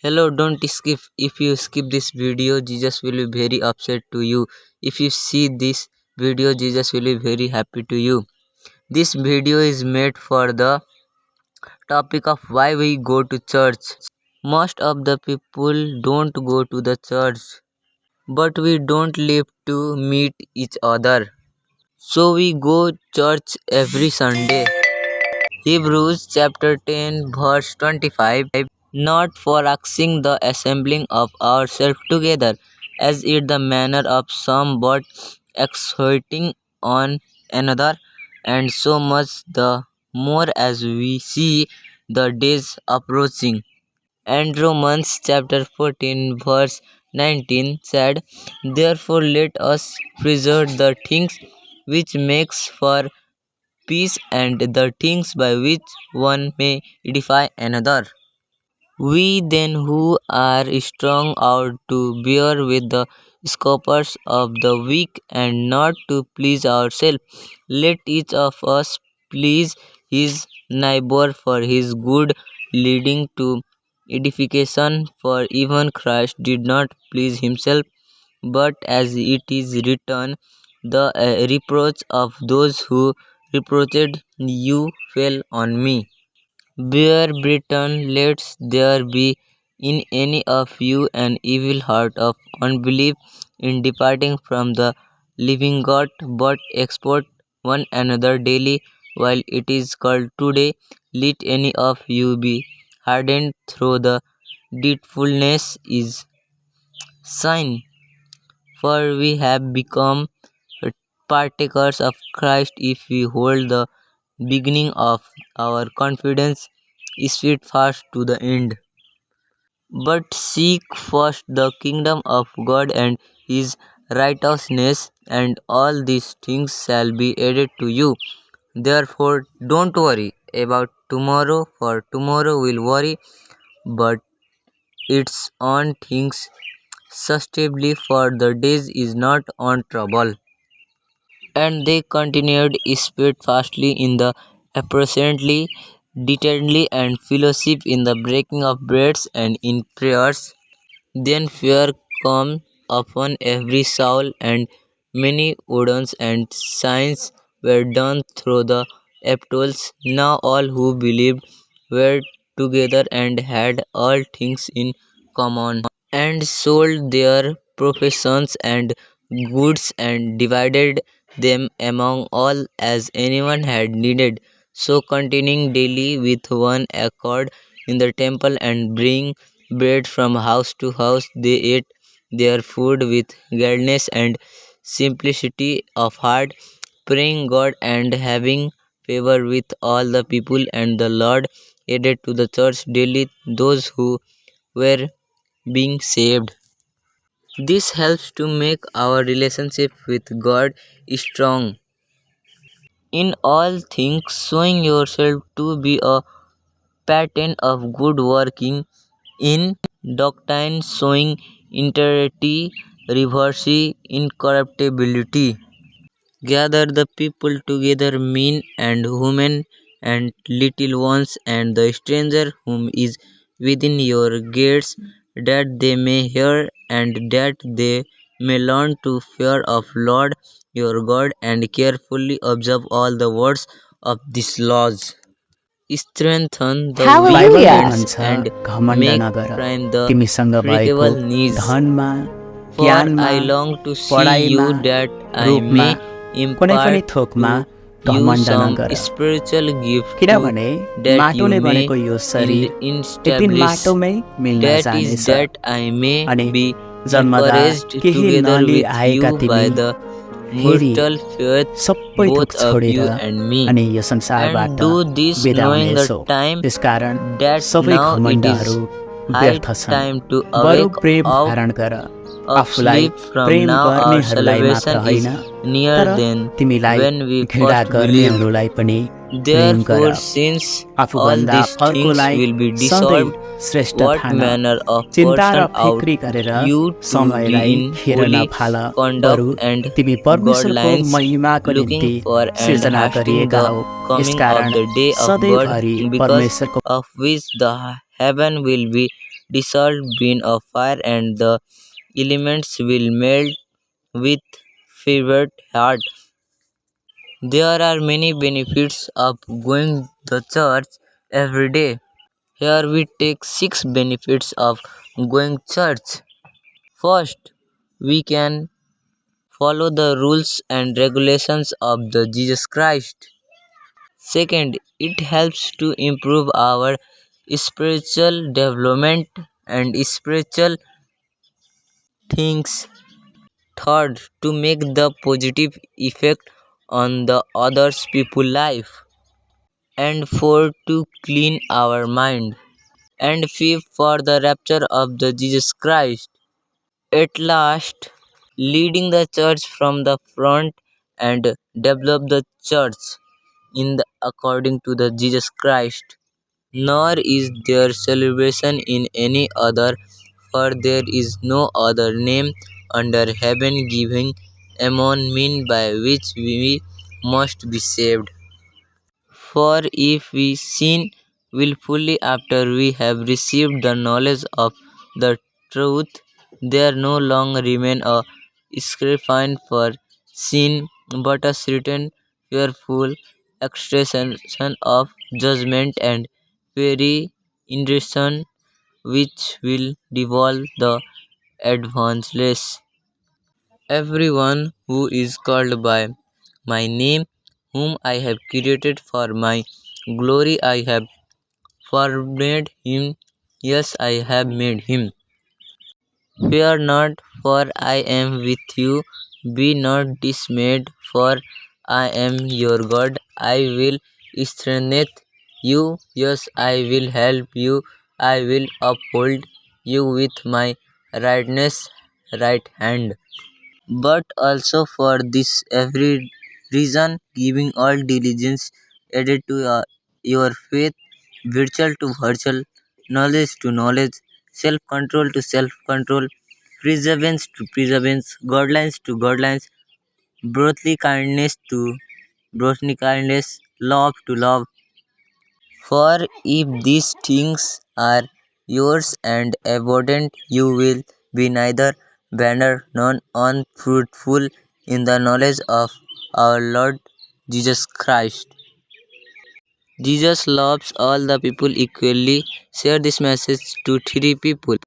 Hello, don't skip. If you skip this video, Jesus will be very upset to you. If you see this video, Jesus will be very happy to you. This video is made for the topic of why we go to church. Most of the people don't go to the church, but we don't live to meet each other. So we go church every Sunday. Hebrews chapter 10 verse 25, not for asking the assembling of ourselves together, as is the manner of some, but exhorting on another, and so much the more as we see the days approaching. And Romans chapter 14 verse 19 said, therefore let us preserve the things which makes for peace and the things by which one may edify another. We then who are strong ought to bear with the scopers of the weak and not to please ourselves. Let each of us please his neighbor for his good, leading to edification. For even Christ did not please himself, but as it is written, the reproach of those who reproached you fell on me. Bear Britain, lest there be in any of you an evil heart of unbelief in departing from the living God, but export one another daily while it is called today, let any of you be hardened through the deceitfulness is sin. For we have become partakers of Christ if we hold the beginning of our confidence steadfast to the end. But seek first the kingdom of God and his righteousness, and all these things shall be added to you. Therefore, don't worry about tomorrow, for tomorrow will worry but its own things. Sustainably, for the days is not on trouble. And they continued steadfastly in the apparently, diligently, and fellowship in the breaking of breads and in prayers. Then fear came upon every soul, and many wonders and signs were done through the apostles. Now all who believed were together and had all things in common, and sold their possessions and goods and divided them among all as anyone had needed. So continuing daily with one accord in the temple and bring bread from house to house, they ate their food with gladness and simplicity of heart, praying God and having favor with all the people. And the Lord added to the church daily those who were being saved. This helps to make our relationship with God strong. In all things, showing yourself to be a pattern of good working, in doctrine showing integrity, reversing incorruptibility. Gather the people together, men and women, and little ones, and the stranger whom is within your gates, that they may hear, and that they may learn to fear of Lord your God, and carefully observe all the words of these laws. Strengthen the weak बाइबलले hands भन्छ and घमण्ड make Nagar firm the तिमीसँग भएको breakable knees. धनमा For ज्ञानमा I long to see पढाइमा you that I रूपमा may कुनै पनि impart थोकमा to you घमण्ड some Nagar spiritual gift to किनभने that you माटोले may बनेको यो शरीर एक दिन establish. माटोमै मिल्न That is जानेछ that I may अनि be जन्मदा encouraged केही together नलिई with आएका you तिमी by the फेरि mutual faith सबै थोक both of छोडेर you and me, अनि यो and संसारबाट do this बिदा knowing the हुनेछौ time त्यसकारण that सबै now it घमण्डहरू is high व्यर्थ छन् time to बरु awake प्रेम out धारण गर of आफूलाई sleep, from Prem now our गर्नेहरूलाई मात्र salvation is होइन nearer तर than तिमीलाई when we घृणा first believed. गर्नेहरूलाई पनि प्रेम गर Therefore, since all आफूभन्दा these things अर्कोलाई will be सधैँ dissolved, श्रेष्ठ what ठान manner of चिन्ता र person ought फिक्री गरेर you to समयलाई be in खेर holy नफाल बरु conduct and तिमी परमेश्वरको godliness, महिमाको looking निम्ति for and सिर्जना hasting गरिएका the हौ coming of यसकारण the day of God, सधैँभरि because परमेश्वरको of which the heaven will be dissolved in a fire and the elements will melt with fervent heart. There are many benefits of going the church every day. Here we take 6 benefits of going church. First, we can follow the rules and regulations of the Jesus Christ. Second, it helps to improve our spiritual development and spiritual things. Third, to make the positive effect on the others people life. And fourth, to clean our mind. And fifth, for the rapture of the Jesus Christ. At last, leading the church from the front and develop the church in the according to the Jesus Christ. Nor is there celebration in any other, for there is no other name under heaven given among men by which we must be saved. For if we sin wilfully after we have received the knowledge of the truth, there no longer remain a scripine for sin, but a certain fearful extension of judgment and very indignation which will devolve the advanceless. Everyone who is called by my name, whom I have created for my glory, I have forbade him. Yes, I have made him. Fear not, for I am with you. Be not dismayed, for I am your God. I will strengthen you. Yes, I will help you. I will uphold you with my right hand. But also for this every reason, giving all diligence added to your faith, virtue to virtue, knowledge to knowledge, self control to self control, perseverance to perseverance, godliness to godliness, brotherly kindness to brotherly kindness, love to love. For if these things are yours and abundant, you will be neither barren nor unfruitful in the knowledge of our Lord Jesus Christ. Jesus loves all the people equally. Share this message to 3 people.